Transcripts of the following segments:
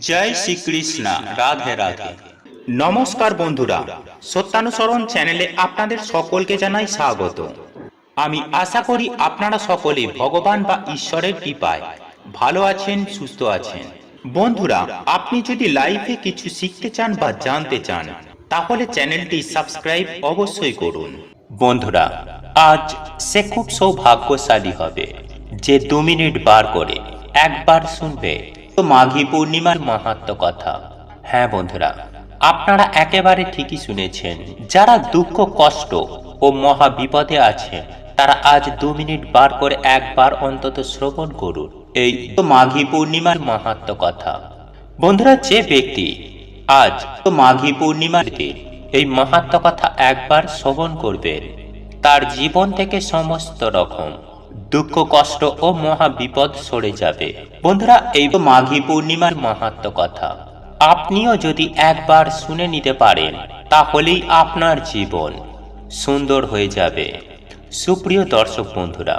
জয় শ্রীকৃষ্ণ। রাধে রাধে। নমস্কার বন্ধুরা, সত্যানুসরণ চ্যানেলে আপনাদের সকলকে জানাই স্বাগত। আমি আশা করি আপনারা সকলে ভগবান বা ঈশ্বরের কৃপায় ভালো আছেন, সুস্থ আছেন। বন্ধুরা, আপনি যদি লাইফে কিছু শিখতে চান বা জানতে চান তাহলে চ্যানেলটি সাবস্ক্রাইব অবশ্যই করুন। বন্ধুরা, আজ সে খুব সৌভাগ্যশালী হবে যে 2 মিনিট বার করে একবার শুনবে মাঘী পূর্ণিমার মাহাত্ম্য কথা। হ্যাঁ বন্ধুরা, আপনারা একেবারে ঠিকই শুনেছেন। যারা দুঃখ, কষ্ট ও মহা বিপদে আছে তারা আজ 2 মিনিট বার করে একবার অন্তত শ্রবণ করুন এই মাঘী পূর্ণিমার মাহাত্ম্য কথা। বন্ধুরা, যে ব্যক্তি আজ মাঘী পূর্ণিমার দিন এই মাহাত্ম্য কথা একবার শ্রবণ করবেন তার জীবন থেকে সমস্ত রকম দুঃখ, কষ্ট ও মহা বিপদ সরে যাবে। বন্ধুরা, এই মাঘী পূর্ণিমার মাহাত্ম্য কথা আপনিও যদি একবার শুনে নিতে পারেন তাহলেই আপনার জীবন সুন্দর হয়ে যাবে। সুপ্রিয় দর্শক বন্ধুরা,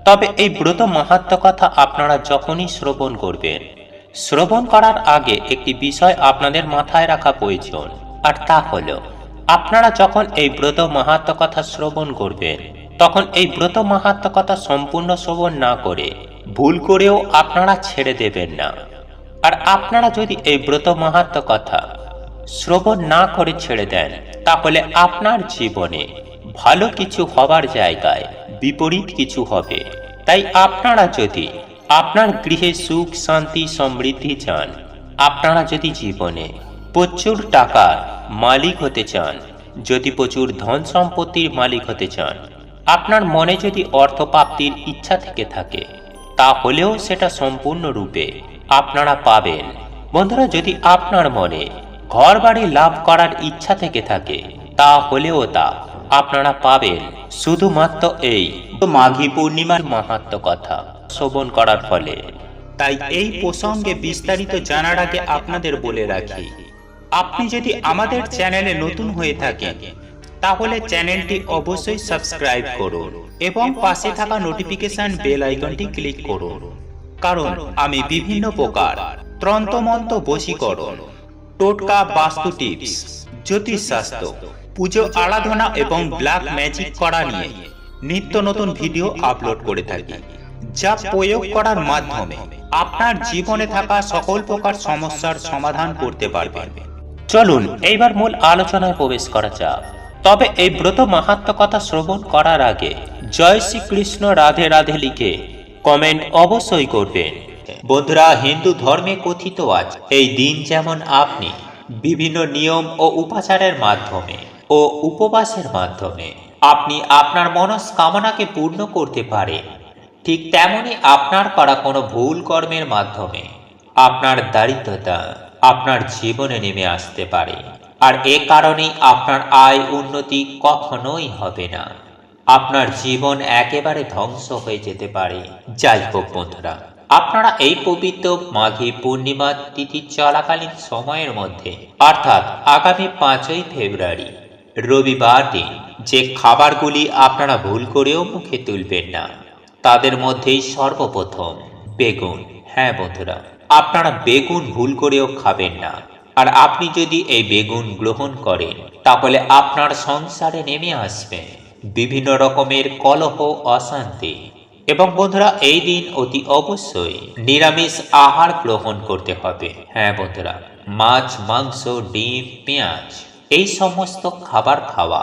তবে এই ব্রত মাহাত্ম্য কথা আপনারা যখনই শ্রবণ করবেন, শ্রবণ করার আগে একটি বিষয় আপনাদের মাথায় রাখা প্রয়োজন, আর তা হলো আপনারা যখন এই ব্রত মাহাত্ম্য কথা শ্রবণ করবেন তখন এই ব্রত মাহাত্ম্য কথা সম্পূর্ণ শ্রবণ না করে ভুল করেও আপনারা ছেড়ে দেবেন না। আর আপনারা যদি এই ব্রত মাহাত্ম্য কথা শ্রবণ না করে ছেড়ে দেন তাহলে আপনার জীবনে ভালো কিছু হবার জায়গায় বিপরীত কিছু হবে। তাই আপনারা যদি আপনার গৃহে সুখ, শান্তি, সমৃদ্ধি চান, আপনারা যদি জীবনে প্রচুর টাকার মালিক হতে চান, যদি প্রচুর ধন সম্পত্তির মালিক হতে চান, আপনার মনে যদি অর্থ প্রাপ্তির ইচ্ছা থেকে থাকে তাহলেও সেটা সম্পূর্ণরূপে আপনারা পাবেন। বন্ধুরা, যদি আপনার মনে ঘর বাড়ি লাভ করার ইচ্ছা থেকে থাকে তাহলেও তা আপনারা পাবেন শুধুমাত্র এই মাঘী পূর্ণিমার মাহাত্ম্য কথা শ্রবণ করার ফলে। তাই এই প্রসঙ্গে বিস্তারিত জানার আগে আপনাদের বলে রাখি, আপনি যদি আমাদের চ্যানেলে নতুন হয়ে থাকেন তাহলে চ্যানেলটি অবশ্যই সাবস্ক্রাইব করুন এবং পাশে থাকা নোটিফিকেশন বেল আইকনটি ক্লিক করুন, কারণ আমি বিভিন্ন প্রকার তন্ত্রমন্ত্র, বশীকরণ, টোটকা, বাস্তু টিপস, জ্যোতিষ শাস্ত্র, পুজো আরাধনা এবং ব্ল্যাক ম্যাজিক করা নিয়ে নিত্য নতুন ভিডিও আপলোড করে থাকি, যা প্রয়োগ করার মাধ্যমে আপনার জীবনে থাকা সকল প্রকার সমস্যার সমাধান করতে পারবেন। চলুন এইবার মূল আলোচনায় প্রবেশ করা যাক। তবে এই ব্রত মাহাত্ম্য কথা শ্রবণ করার আগে জয় শ্রীকৃষ্ণ, রাধে রাধে লিখে কমেন্ট অবশ্যই করবেন। বন্ধুরা, হিন্দু ধর্মে কথিত আছে এই দিন যেমন আপনি বিভিন্ন নিয়ম ও উপাচারের মাধ্যমে ও উপবাসের মাধ্যমে আপনি আপনার মনস্কামনাকে পূর্ণ করতে পারেন, ঠিক তেমনি আপনার করা কোনো ভুল কর্মের মাধ্যমে আপনার দারিদ্রতা আপনার জীবনে নেমে আসতে পারে। আর এ কারণেই আপনার আয় উন্নতি কখনোই হবে না, আপনার জীবন একেবারে ধ্বংস হয়ে যেতে পারে। যাই হোক বন্ধুরা, আপনারা এই পবিত্র মাঘী পূর্ণিমা তিথি চলাকালীন সময়ের মধ্যে অর্থাৎ আগামী 5ই ফেব্রুয়ারি রবিবার দিন যে খাবারগুলি আপনারা ভুল করেও মুখে তুলবেন না তাদের মধ্যেই সর্বপ্রথম বেগুন। হ্যাঁ বন্ধুরা, আপনারা বেগুন ভুল করেও খাবেন না। আর আপনি যদি এই বেগুন গ্রহণ করেন তাহলে আপনার সংসারে নেমে আসবে বিভিন্ন রকমের কলহ, অশান্তি। এবং বন্ধুরা, এই দিন অতি অবশ্যই নিরামিষ আহার গ্রহণ করতে হবে। হ্যাঁ বন্ধুরা, মাছ, মাংস, ডিম, পেঁয়াজ এই সমস্ত খাবার খাওয়া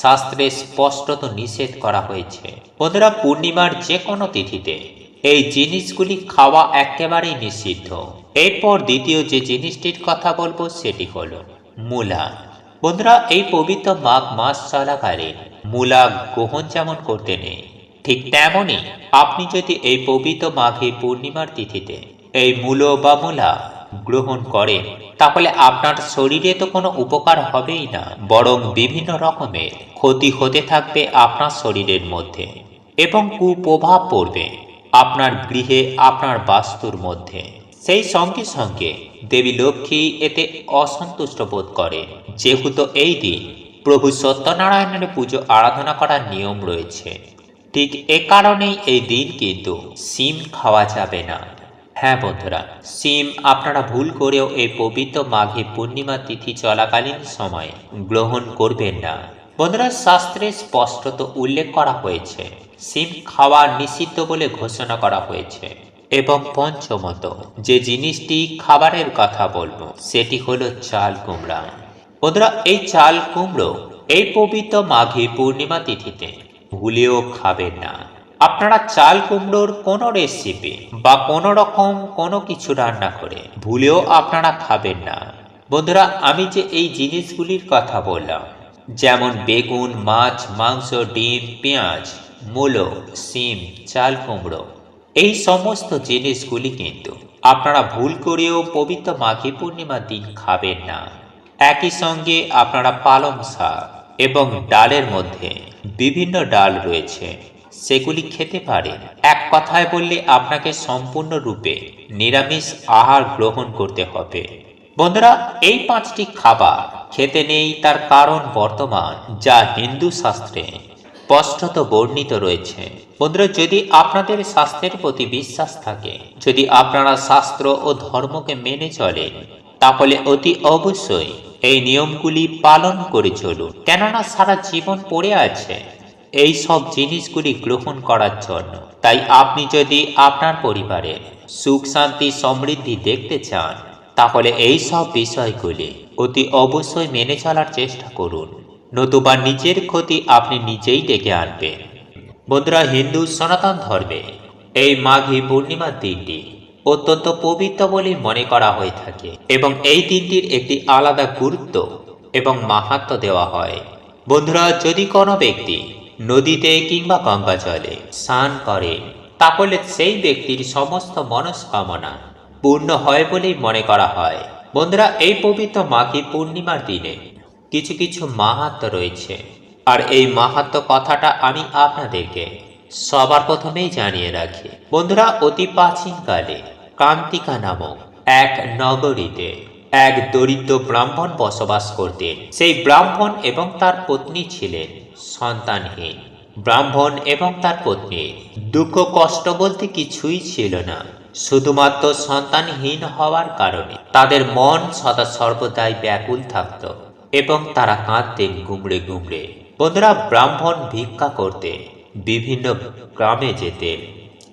শাস্ত্রে স্পষ্টত নিষেধ করা হয়েছে। বন্ধুরা, পূর্ণিমার যে কোনো তিথিতে এই জিনিসগুলি খাওয়া একেবারেই নিষিদ্ধ। এরপর দ্বিতীয় যে জিনিসটির কথা বলবো সেটি হলো মূলা। বন্ধুরা, এই পবিত্র মাঘ মাস চলাকালীন মূলা গ্রহণ যেমন করতে নেই, ঠিক তেমনি আপনি যদি এই পবিত্র মাঘী পূর্ণিমার তিথিতে এই মূলো বা মূলা গ্রহণ করেন তাহলে আপনার শরীরে তো কোনো উপকার হবেই না, বরং বিভিন্ন রকমের ক্ষতি হতে থাকবে আপনার শরীরের মধ্যে এবং কুপ্রভাব পড়বে আপনার গৃহে, আপনার বাস্তুর মধ্যে। সেই সঙ্গে সঙ্গে দেবী লক্ষ্মী এতে অসন্তুষ্ট বোধ করে, যেহেতু এই দিন প্রভু সত্যনারায়ণের পুজো আরাধনা করার নিয়ম রয়েছে। ঠিক এ কারণেই এই দিন কিন্তু শিম খাওয়া যাবে না। হ্যাঁ বন্ধুরা, সিম আপনারা ভুল করেও এই পবিত্র মাঘী পূর্ণিমা তিথি চলাকালীন সময়ে গ্রহণ করবেন না। বন্ধুরা, শাস্ত্রে স্পষ্টত উল্লেখ করা হয়েছে সিম খাওয়া নিষিদ্ধ বলে ঘোষণা করা হয়েছে। এবং পঞ্চমত যে জিনিসটি খাবারের কথা বলবো সেটি হলো চাল কুমড়া। বন্ধুরা, এই চাল কুমড়ো এই পবিত্র মাঘী পূর্ণিমা তিথিতে ভুলেও খাবেন না। আপনারা চাল কুমড়োর কোনো রেসিপি বা কোনো রকম কোনো কিছু রান্না করে ভুলেও আপনারা খাবেন না। বন্ধুরা, আমি যে এই জিনিসগুলির কথা বললাম, যেমন বেগুন, মাছ, মাংস, ডিম, পেঁয়াজ, মূলো, সিম, চাল কুমড়ো, এই সমস্ত জিনিসগুলি কিন্তু আপনারা ভুল করেও পবিত্র মাঘী পূর্ণিমার দিন খাবেন না। একই সঙ্গে আপনারা পালং শাক এবং ডালের মধ্যে বিভিন্ন ডাল রয়েছে, সেগুলি খেতে পারেন। এক কথায় বললে আপনাকে সম্পূর্ণরূপে নিরামিষ আহার গ্রহণ করতে হবে। বন্ধুরা, এই 5টি খাবার খেতে নেই, তার কারণ বর্তমান যা হিন্দু শাস্ত্রে স্পষ্টত বর্ণিত রয়েছে। বন্ধুরা, যদি আপনাদের শাস্ত্রের প্রতি বিশ্বাস থাকে, যদি আপনারা শাস্ত্র ও ধর্মকে মেনে চলেন, তাহলে অতি অবশ্যই এই নিয়মগুলি পালন করে চলুন। কেননা সারা জীবন পড়ে আছে এই সব জিনিসগুলি গ্রহণ করার জন্য। তাই আপনি যদি আপনার পরিবারের সুখ শান্তি সমৃদ্ধি দেখতে চান, তাহলে এই সব বিষয়গুলি অতি অবশ্যই মেনে চলার চেষ্টা করুন, নতুবা নিজের ক্ষতি আপনি নিজেই ডেকে আনবেন। বন্ধুরা, হিন্দু সনাতন ধর্মে এই মাঘী পূর্ণিমার দিনটি অত্যন্ত পবিত্র বলে মনে করা হয়ে থাকে এবং এই দিনটির একটি আলাদা গুরুত্ব এবং মাহাত্ম্য দেওয়া হয়। বন্ধুরা, যদি কোনো ব্যক্তি নদীতে কিংবা গঙ্গা জলে স্নান করে, তাহলে সেই ব্যক্তির সমস্ত মনস্কামনা পূর্ণ হয় বলেই মনে করা হয়। বন্ধুরা, এই পবিত্র মাঘী পূর্ণিমার দিনে কিছু কিছু মাহাত্ম্য রয়েছে, আর এই মাহাত্ম্য কথাটা আমি আপনাদেরকে সবার প্রথমেই জানিয়ে রাখি। বন্ধুরা, অতি প্রাচীনকালে কান্তিকা নামক এক নগরীতে এক দরিদ্র ব্রাহ্মণ বসবাস করতেন। সেই ব্রাহ্মণ এবং তার পত্নী ছিলেন সন্তানহীন। ব্রাহ্মণ এবং তার পত্নীর দুঃখ কষ্ট বলতে কিছুই ছিল না, শুধুমাত্র সন্তানহীন হওয়ার কারণে তাদের মন সদা সর্বদাই ব্যাকুল থাকত এবং তারা কাঁদতেন গুমড়ে গুমড়ে। বন্ধুরা, ব্রাহ্মণ ভিক্ষা করতে বিভিন্ন গ্রামে যেতেন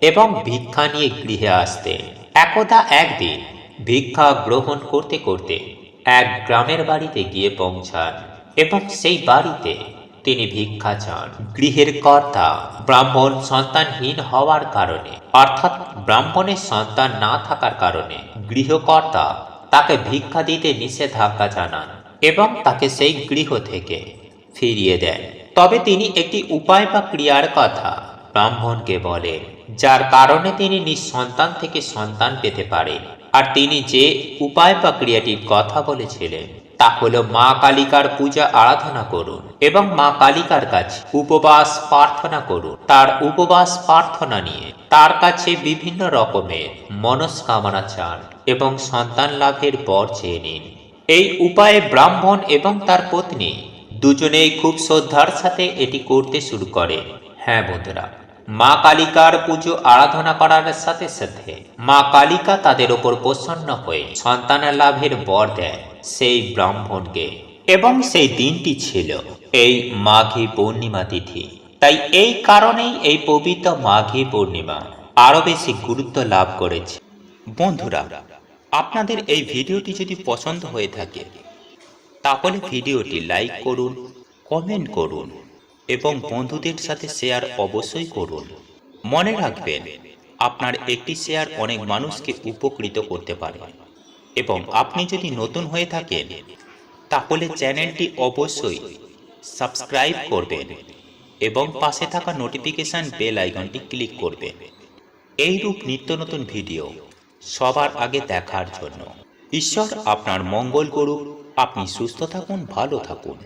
এবং ভিক্ষা নিয়ে গৃহে আসতেন। একদা একদিন ভিক্ষা গ্রহণ করতে করতে এক গ্রামের বাড়িতে গিয়ে পৌঁছান এবং সেই বাড়িতে তিনি ভিক্ষা চান। গৃহের কর্তা ব্রাহ্মণ সন্তানহীন হওয়ার কারণে, অর্থাৎ ব্রাহ্মণের সন্তান না থাকার কারণে গৃহকর্তা তাকে ভিক্ষা দিতে নিষেধাজ্ঞা জানান এবং তাকে সেই গৃহ থেকে ফিরিয়ে দেন। তবে তিনি একটি উপায় বা ক্রিয়ার কথা ব্রাহ্মণকে বলেন, যার কারণে তিনি নিঃসন্তান থেকে সন্তান পেতে পারেন। আর তিনি যে উপায় বা ক্রিয়াটির কথা বলেছিলেন তা হলো মা কালিকার পূজা আরাধনা করুন এবং মা কালিকার কাছে উপবাস প্রার্থনা করুন। তার উপবাস প্রার্থনা নিয়ে তার কাছে বিভিন্ন রকমের মনস্কামনা চান এবং সন্তান লাভের বর চেয়ে নিন। এই উপায়ে ব্রাহ্মণ এবং তার পত্নী দুজনেই খুব শ্রদ্ধার সাথে এটি করতে শুরু করে। হ্যাঁ বন্ধুরা, মা কালিকার পুজো আরাধনা করার সাথে সাথে মা কালিকা তাদের ওপর প্রসন্ন হয়ে সন্তান লাভের বর দেয় সেই ব্রাহ্মণকে। এবং সেই দিনটি ছিল এই মাঘী পূর্ণিমা তিথি। তাই এই কারণেই এই পবিত্র মাঘী পূর্ণিমা আরো বেশি গুরুত্ব লাভ করেছে। বন্ধুরা, আপনাদের এই ভিডিওটি যদি পছন্দ হয়ে থাকে, তাহলে ভিডিওটি লাইক করুন, কমেন্ট করুন এবং বন্ধুদের সাথে শেয়ার অবশ্যই করুন। মনে রাখবেন, আপনার একটি শেয়ার অনেক মানুষকে উপকৃত করতে পারে। এবং আপনি যদি নতুন হয়ে থাকেন, তাহলে চ্যানেলটি অবশ্যই সাবস্ক্রাইব করবেন এবং পাশে থাকা নোটিফিকেশন বেল আইকনটি ক্লিক করবেন এইরূপ নিত্য নতুন ভিডিও সবার আগে দেখার জন্য। ঈশ্বর আপনার মঙ্গল করুক। আপনি সুস্থ থাকুন, ভালো থাকুন।